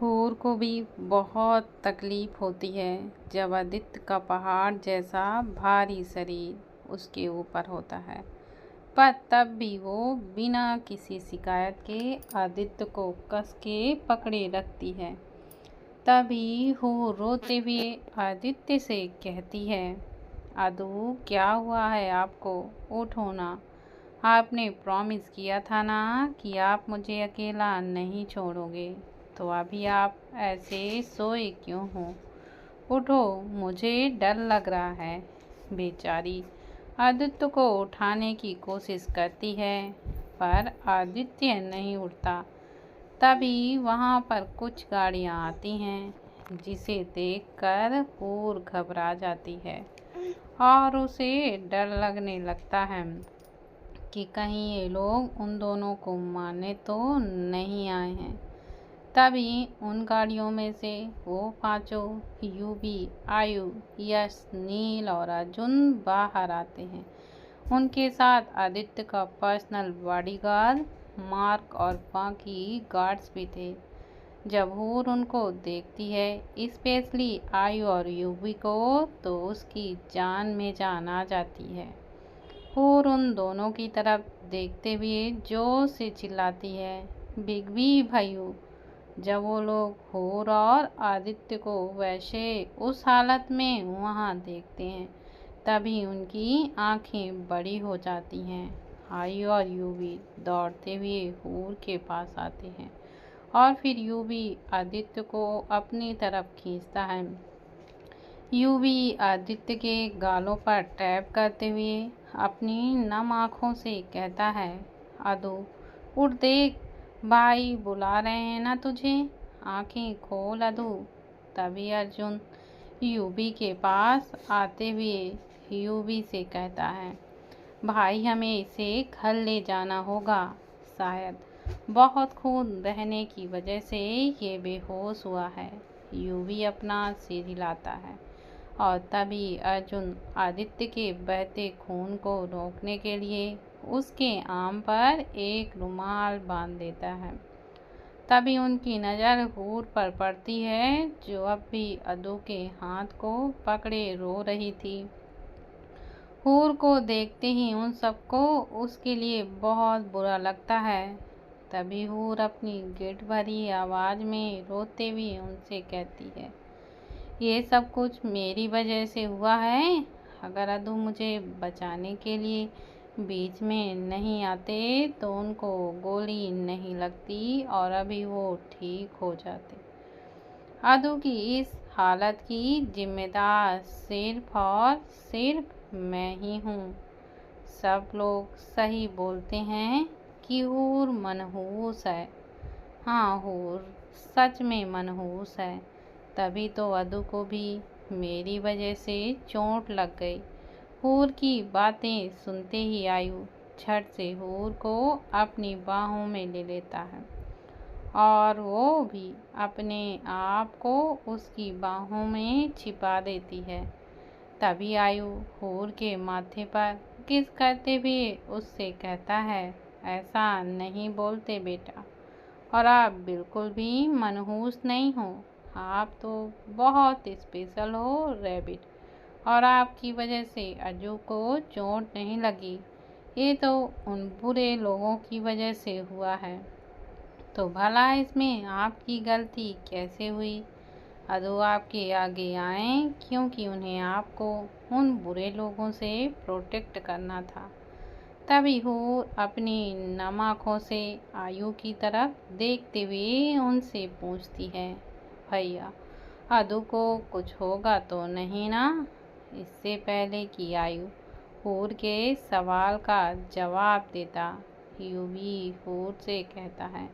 हूर को भी बहुत तकलीफ होती है जब आदित्य का पहाड़ जैसा भारी शरीर उसके ऊपर होता है, पर तब भी वो बिना किसी शिकायत के आदित्य को कस के पकड़े रखती है। तभी हूर रोते हुए आदित्य से कहती है, आदू क्या हुआ है आपको? उठो ना, आपने प्रॉमिस किया था ना कि आप मुझे अकेला नहीं छोड़ोगे, तो अभी आप ऐसे सोए क्यों हो? उठो, मुझे डर लग रहा है। बेचारी आदित्य को उठाने की कोशिश करती है, पर आदित्य नहीं उठता। तभी वहाँ पर कुछ गाड़ियाँ आती हैं, जिसे देखकर हूर घबरा जाती है और उसे डर लगने लगता है कि कहीं ये लोग उन दोनों को मारने तो नहीं आए हैं। तभी उन गाड़ियों में से वो पांचों यूवी, आयु, यश, नील और अर्जुन बाहर आते हैं। उनके साथ आदित्य का पर्सनल बॉडीगार्ड मार्क और बाकी गार्ड्स भी थे। जब हूर उनको देखती है, स्पेशली आयु और यूवी को, तो उसकी जान में जान आ जाती है। हूर उन दोनों की तरफ देखते हुए जोर से चिल्लाती है, बिग बी भाइयों। जब वो लोग हूर और आदित्य को वैसे उस हालत में वहाँ देखते हैं, तभी उनकी आंखें बड़ी हो जाती हैं। आयु और यूवी दौड़ते हुए हूर के पास आते हैं और फिर यूवी आदित्य को अपनी तरफ खींचता है। यूवी आदित्य के गालों पर टैप करते हुए अपनी नम आँखों से कहता है, आदू उठ देख, भाई बुला रहे हैं ना तुझे, आंखें खोल आदू। तभी अर्जुन यूवी के पास आते हुए यूवी से कहता है, भाई हमें इसे घर ले जाना होगा, शायद बहुत खून बहने की वजह से ये बेहोश हुआ है। यूवी अपना सिर हिलाता है और तभी अर्जुन आदित्य के बहते खून को रोकने के लिए उसके आम पर एक रुमाल बांध देता है। तभी उनकी नज़र हूर पर पड़ती है, जो अब भी अदू के हाथ को पकड़े रो रही थी। हूर को देखते ही उन सबको उसके लिए बहुत बुरा लगता है। तभी हूर अपनी गिट भरी आवाज़ में रोते हुए उनसे कहती है, ये सब कुछ मेरी वजह से हुआ है। अगर अदू मुझे बचाने के लिए बीच में नहीं आते तो उनको गोली नहीं लगती और अभी वो ठीक हो जाते। अदू की इस हालत की जिम्मेदार सिर्फ और सिर्फ मैं ही हूँ। सब लोग सही बोलते हैं कि हूर मनहूस है। हाँ, हूर सच में मनहूस है। तभी तो अदू को भी मेरी वजह से चोट लग गई। हूर की बातें सुनते ही आयु झट से हूर को अपनी बाहों में ले लेता है और वो भी अपने आप को उसकी बाहों में छिपा देती है। तभी आयु हूर के माथे पर किस करते हुए उससे कहता है, ऐसा नहीं बोलते बेटा, और आप बिल्कुल भी मनहूस नहीं हो। आप तो बहुत स्पेशल हो रैबिट, और आपकी वजह से अज्जू को चोट नहीं लगी। ये तो उन बुरे लोगों की वजह से हुआ है, तो भला इसमें आपकी गलती कैसे हुई? अदू आपके आगे आए क्योंकि उन्हें आपको उन बुरे लोगों से प्रोटेक्ट करना था। तभी हूर अपनी नम आँखों से आयु की तरफ देखते हुए उनसे पूछती है, भैया अदू को कुछ होगा तो नहीं ना? इससे पहले कि आयु हूर के सवाल का जवाब देता, यूवी हूर से कहता है,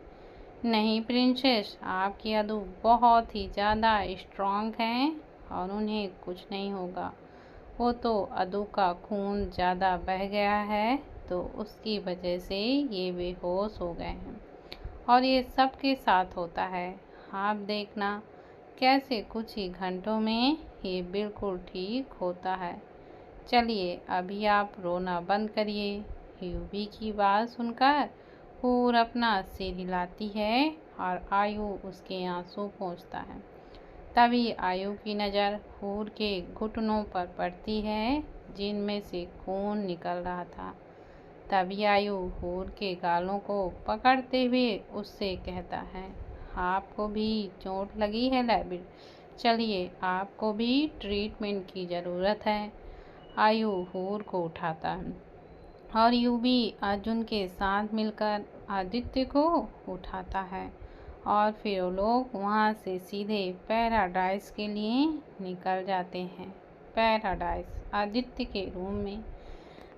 नहीं प्रिंसेस, आपकी अदू बहुत ही ज़्यादा स्ट्रॉन्ग हैं और उन्हें कुछ नहीं होगा। वो तो अदू का खून ज़्यादा बह गया है, तो उसकी वजह से ये बेहोश हो गए हैं और ये सबके साथ होता है। आप देखना कैसे कुछ ही घंटों में ये बिल्कुल ठीक होता है। चलिए अभी आप रोना बंद करिए। यूवी की बात सुनकर हूर अपना सिर हिलाती है और आयु उसके आंसू पोंछता है। तभी आयु की नज़र हूर के घुटनों पर पड़ती है, जिनमें से खून निकल रहा था। तभी आयु हूर के गालों को पकड़ते हुए उससे कहता है, आपको भी चोट लगी है लैबिड? चलिए, आपको भी ट्रीटमेंट की ज़रूरत है। आयु हूर को उठाता है और यूं भी अर्जुन के साथ मिलकर आदित्य को उठाता है और फिर वो लोग वहाँ से सीधे पैराडाइज के लिए निकल जाते हैं। पैराडाइज आदित्य के रूम में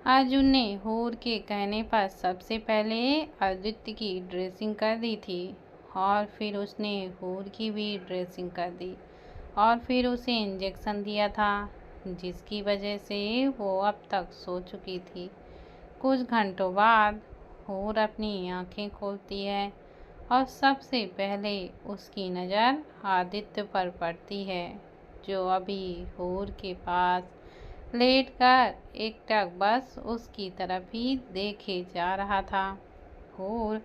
अर्जुन ने हूर के कहने पर सबसे पहले आदित्य की ड्रेसिंग कर दी थी और फिर उसने हूर की भी ड्रेसिंग कर दी और फिर उसे इंजेक्शन दिया था, जिसकी वजह से वो अब तक सो चुकी थी। कुछ घंटों बाद हूर अपनी आंखें खोलती है और सबसे पहले उसकी नज़र आदित्य पर पड़ती है, जो अभी हूर के पास लेटकर एकटक बस उसकी तरफ ही देखे जा रहा था। हूर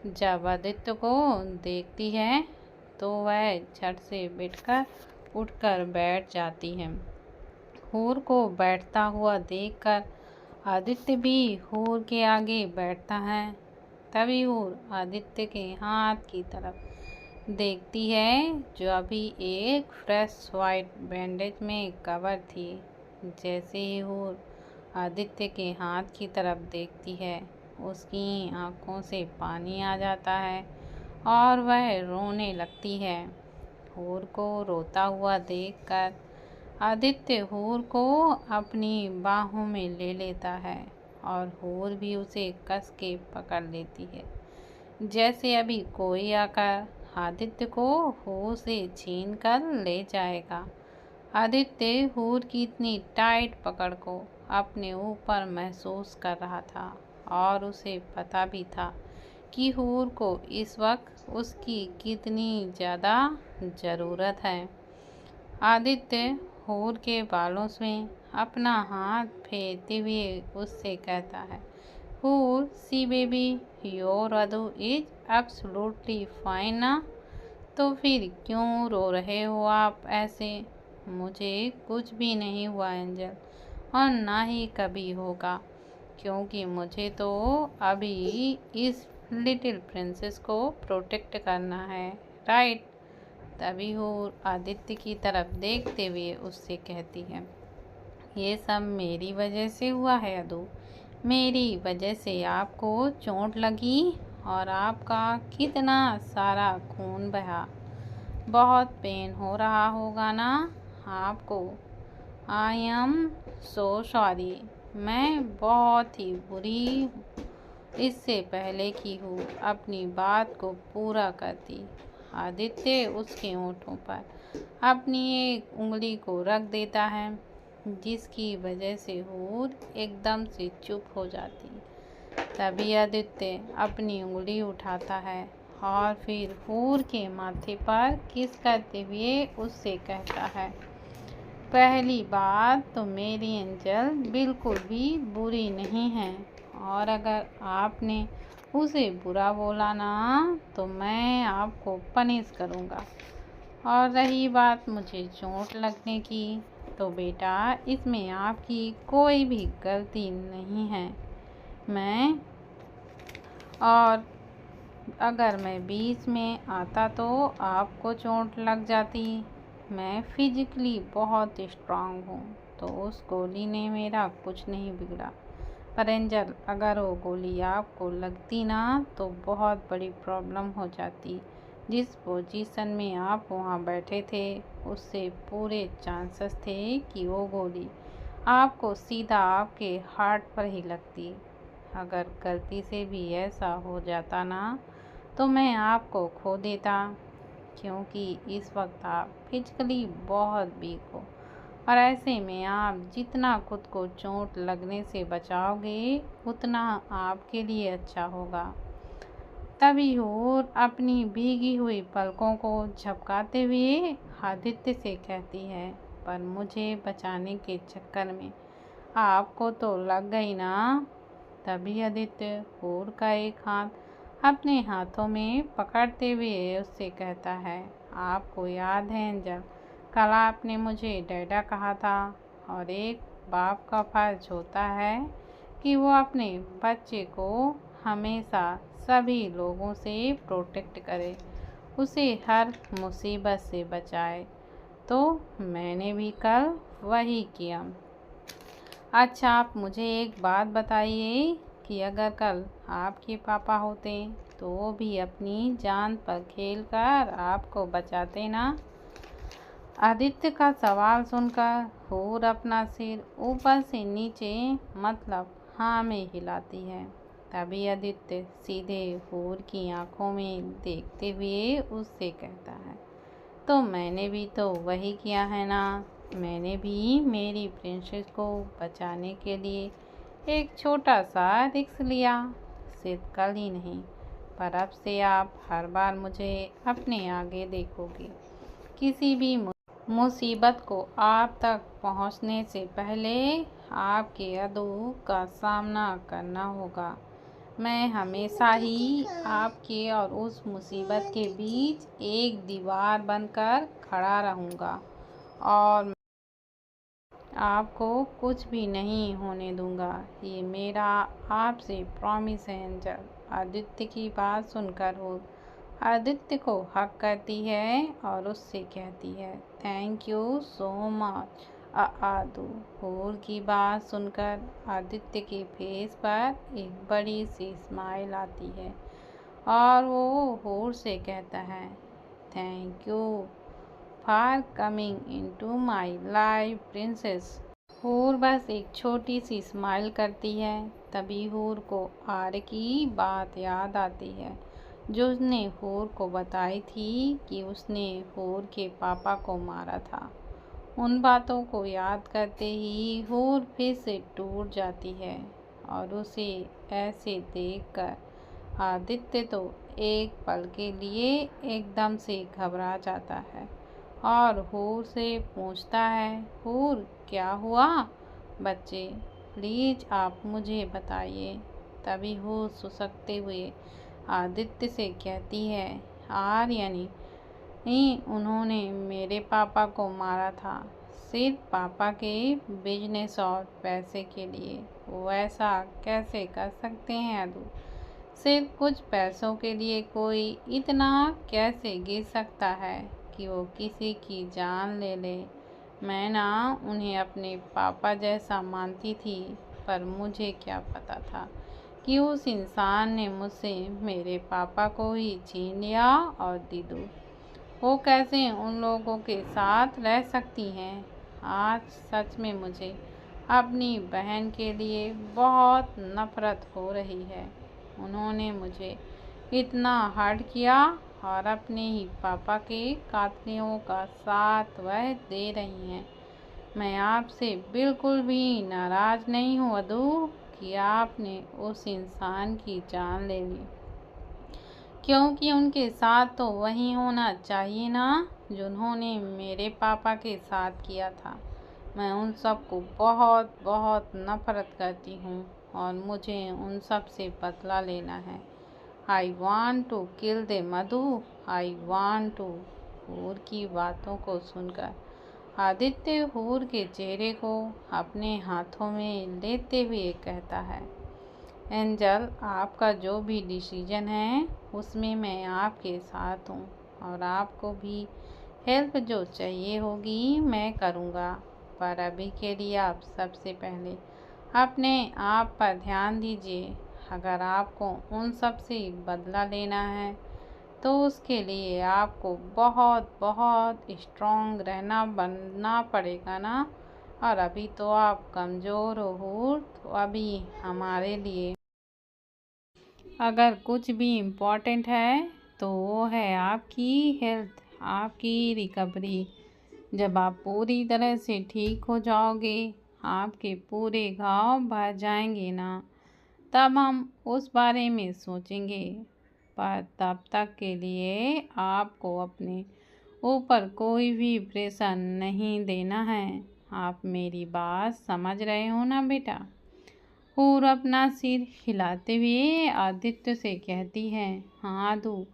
जब आदित्य को देखती है तो वह झट से उठकर बैठ जाती है। हूर को बैठता हुआ देखकर आदित्य भी हूर के आगे बैठता है। तभी हूर आदित्य के हाथ की तरफ देखती है, जो अभी एक फ्रेश वाइट बैंडेज में कवर थी। जैसे ही हूर आदित्य के हाथ की तरफ देखती है, उसकी आंखों से पानी आ जाता है और वह रोने लगती है। हूर को रोता हुआ देखकर आदित्य हूर को अपनी बाहों में ले लेता है और हूर भी उसे कस के पकड़ लेती है, जैसे अभी कोई आकर आदित्य को हूर से छीन कर ले जाएगा। आदित्य हूर की इतनी टाइट पकड़ को अपने ऊपर महसूस कर रहा था और उसे पता भी था कि हूर को इस वक्त उसकी कितनी ज़्यादा ज़रूरत है। आदित्य हूर के बालों में अपना हाथ फेरते हुए उससे कहता है, Hoor see baby, your ado is absolutely fine ना। तो फिर क्यों रो रहे हो आप ऐसे? मुझे कुछ भी नहीं हुआ एंजल, और ना ही कभी होगा, क्योंकि मुझे तो अभी इस लिटिल प्रिंसेस को प्रोटेक्ट करना है, राइट? तभी हूर आदित्य की तरफ देखते हुए उससे कहती है, ये सब मेरी वजह से हुआ है अदू। मेरी वजह से आपको चोट लगी और आपका कितना सारा खून बहा। बहुत पेन हो रहा होगा ना आपको। I am so sorry. मैं बहुत ही बुरी। इससे पहले कि हूँ अपनी बात को पूरा करती, आदित्य उसके होंठों पर अपनी एक उंगली को रख देता है, जिसकी वजह से हूर एकदम से चुप हो जाती। तभी आदित्य अपनी उंगली उठाता है और फिर हूर के माथे पर किस करते हुए उससे कहता है, पहली बात तो मेरी एंजल बिल्कुल भी बुरी नहीं है, और अगर आपने उसे बुरा बोला ना तो मैं आपको पनिश करूँगा। और रही बात मुझे चोट लगने की, तो बेटा इसमें आपकी कोई भी गलती नहीं है। और अगर मैं बीच में आता तो आपको चोट लग जाती। मैं फिजिकली बहुत स्ट्रांग हूँ, तो उस गोली ने मेरा कुछ नहीं बिगड़ा। पर एंजल, अगर वो गोली आपको लगती ना तो बहुत बड़ी प्रॉब्लम हो जाती। जिस पोजीशन में आप वहाँ बैठे थे, उससे पूरे चांसेस थे कि वो गोली आपको सीधा आपके हार्ट पर ही लगती। अगर गलती से भी ऐसा हो जाता ना तो मैं आपको खो देता, क्योंकि इस वक्त आप फिजिकली बहुत वीक हो, और ऐसे में आप जितना खुद को चोट लगने से बचाओगे उतना आपके लिए अच्छा होगा। तभी हूर अपनी भीगी हुई पलकों को झपकाते हुए आदित्य से कहती है, पर मुझे बचाने के चक्कर में आपको तो लग गई ना। तभी आदित्य हूर का एक हाथ अपने हाथों में पकड़ते हुए उससे कहता है, आपको याद है एंजल, कल आपने मुझे डैडा कहा था, और एक बाप का फर्ज होता है कि वो अपने बच्चे को हमेशा सभी लोगों से प्रोटेक्ट करे, उसे हर मुसीबत से बचाए। तो मैंने भी कल वही किया। अच्छा, आप मुझे एक बात बताइए कि अगर कल आपके पापा होते तो वो भी अपनी जान पर खेलकर आपको बचाते ना? आदित्य का सवाल सुनकर हूर अपना सिर ऊपर से नीचे मतलब हाँ में हिलाती है। तभी आदित्य सीधे हूर की आंखों में देखते हुए उससे कहता है, तो मैंने भी तो वही किया है ना। मैंने भी मेरी प्रिंसेस को बचाने के लिए एक छोटा सा रिस्क लिया। सिर्फ कल ही नहीं, पर अब से आप हर बार मुझे अपने आगे देखोगे। किसी भी मुसीबत को आप तक पहुंचने से पहले आपके अदू का सामना करना होगा। मैं हमेशा ही आपके और उस मुसीबत के बीच एक दीवार बनकर खड़ा रहूँगा, और आपको कुछ भी नहीं होने दूंगा। ये मेरा आपसे प्रॉमिस है एंजल। आदित्य की बात सुनकर वो आदित्य को हक करती है और उससे कहती है, थैंक यू सो मच आदू। हूर की बात सुनकर आदित्य के फेस पर एक बड़ी सी स्माइल आती है और वो हूर से कहता है, thank you for coming into my life princess. हूर बस एक छोटी सी स्माइल करती है। तभी हूर को आर्य की बात याद आती है जो उसने हूर को बताई थी कि उसने हूर के पापा को मारा था। उन बातों को याद करते ही हूर फिर से टूट जाती है और उसे ऐसे देखकर आदित्य तो एक पल के लिए एकदम से घबरा जाता है और हूर से पूछता है, हूर क्या हुआ? बच्चे प्लीज आप मुझे बताइए। तभी हूर सुसकते हुए आदित्य से कहती है, आर्यनी उन्होंने मेरे पापा को मारा था, सिर्फ पापा के बिजनेस और पैसे के लिए। वो ऐसा कैसे कर सकते हैं अदू? सिर्फ कुछ पैसों के लिए कोई इतना कैसे गिर सकता है कि वो किसी की जान ले ले? मैं ना उन्हें अपने पापा जैसा मानती थी, पर मुझे क्या पता था कि उस इंसान ने मुझसे मेरे पापा को ही छीन लिया। और दीदू, वो कैसे उन लोगों के साथ रह सकती हैं? आज सच में मुझे अपनी बहन के लिए बहुत नफरत हो रही है। उन्होंने मुझे इतना हर्ट किया और अपने ही पापा के कातलों का साथ वह दे रही हैं। मैं आपसे बिल्कुल भी नाराज़ नहीं हूँ अदू कि आपने उस इंसान की जान ले ली, क्योंकि उनके साथ तो वही होना चाहिए ना जिन्होंने मेरे पापा के साथ किया था। मैं उन सब को बहुत बहुत नफरत करती हूँ और मुझे उन सब से बदला लेना है। I want to kill them Madhu, I want to. हूर की बातों को सुनकर आदित्य हूर के चेहरे को अपने हाथों में लेते हुए कहता है, एंजल आपका जो भी डिसीजन है उसमें मैं आपके साथ हूँ, और आपको भी हेल्प जो चाहिए होगी मैं करूँगा। पर अभी के लिए आप सबसे पहले अपने आप पर ध्यान दीजिए। अगर आपको उन सब से बदला लेना है तो उसके लिए आपको बहुत बहुत स्ट्रॉन्ग बनना पड़ेगा ना। और अभी तो आप कमज़ोर हो हूर, तो अभी हमारे लिए अगर कुछ भी इम्पोर्टेंट है तो वो है आपकी हेल्थ, आपकी रिकवरी। जब आप पूरी तरह से ठीक हो जाओगे, आपके पूरे घाव भर जाएंगे ना, तब हम उस बारे में सोचेंगे। पर तब तक के लिए आपको अपने ऊपर कोई भी प्रेशर नहीं देना है। आप मेरी बात समझ रहे हो ना बेटा? हूर अपना सिर हिलाते हुए आदित्य से कहती है, हाँ आदू,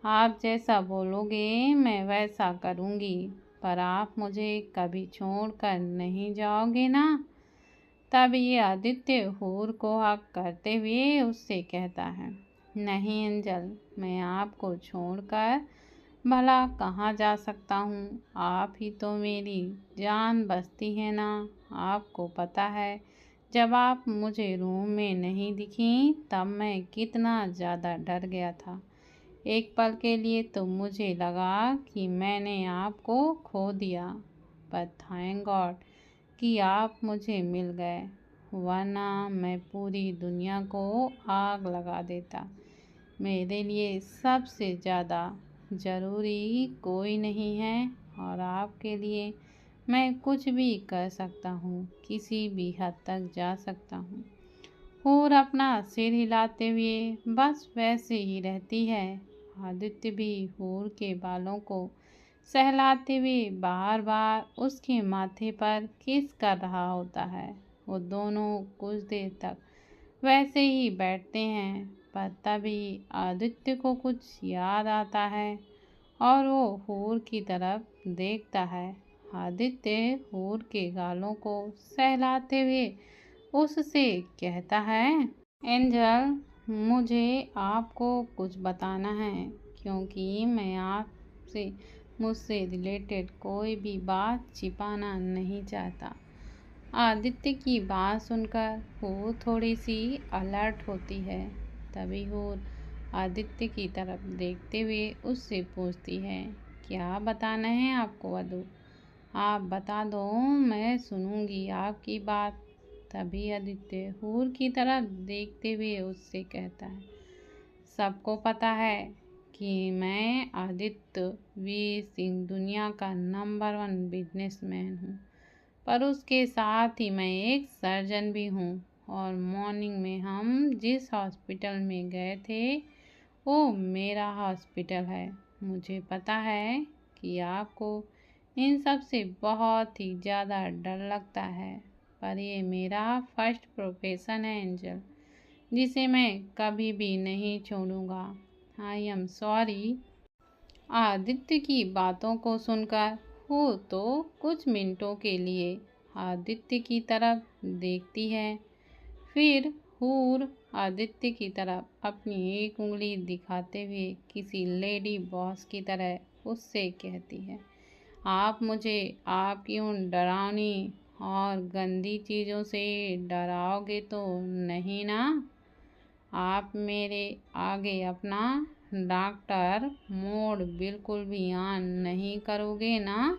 आप जैसा बोलोगे मैं वैसा करूँगी, पर आप मुझे कभी छोड़ कर नहीं जाओगे ना। तब ये आदित्य हूर को हक करते हुए उससे कहता है, नहीं एंजल, मैं आपको छोड़कर भला कहाँ जा सकता हूँ। आप ही तो मेरी जान बसती है ना। आपको पता है, जब आप मुझे रूम में नहीं दिखी तब मैं कितना ज़्यादा डर गया था। एक पल के लिए तो मुझे लगा कि मैंने आपको खो दिया, पर थैंक गॉड कि आप मुझे मिल गए, वरना मैं पूरी दुनिया को आग लगा देता। मेरे लिए सबसे ज़्यादा ज़रूरी कोई नहीं है और आपके लिए मैं कुछ भी कर सकता हूँ, किसी भी हद तक जा सकता हूँ। हूर अपना सिर हिलाते हुए बस वैसे ही रहती है। आदित्य भी हूर के बालों को सहलाते हुए बार बार उसके माथे पर किस कर रहा होता है। वो दोनों कुछ देर तक वैसे ही बैठते हैं, पर तभी आदित्य को कुछ याद आता है और वो हूर की तरफ देखता है। आदित्य हूर के गालों को सहलाते हुए उससे कहता है, एंजल, मुझे आपको कुछ बताना है, क्योंकि मैं आपसे मुझसे रिलेटेड कोई भी बात छिपाना नहीं चाहता। आदित्य की बात सुनकर हूर थोड़ी सी अलर्ट होती है। तभी हूर आदित्य की तरफ देखते हुए उससे पूछती है, क्या बताना है आपको अदू? आप बता दो, मैं सुनूंगी आपकी बात। तभी आदित्य हूर की तरफ देखते हुए उससे कहता है, सबको पता है कि मैं आदित्य वीर सिंह दुनिया का नंबर 1 बिजनेसमैन हूँ, पर उसके साथ ही मैं एक सर्जन भी हूँ। और मॉर्निंग में हम जिस हॉस्पिटल में गए थे वो मेरा हॉस्पिटल है। मुझे पता है कि आपको इन सब से बहुत ही ज़्यादा डर लगता है, पर ये मेरा फर्स्ट प्रोफेशन है एंजल, जिसे मैं कभी भी नहीं छोड़ूंगा। I am sorry. आदित्य की बातों को सुनकर वो तो कुछ मिनटों के लिए आदित्य की तरफ देखती है, फिर हूर आदित्य की तरफ अपनी एक उंगली दिखाते हुए किसी लेडी बॉस की तरह उससे कहती है, आप मुझे आपकी उन डरावनी और गंदी चीज़ों से डराओगे तो नहीं ना? आप मेरे आगे अपना डॉक्टर मोड बिल्कुल भी ऑन नहीं करोगे ना?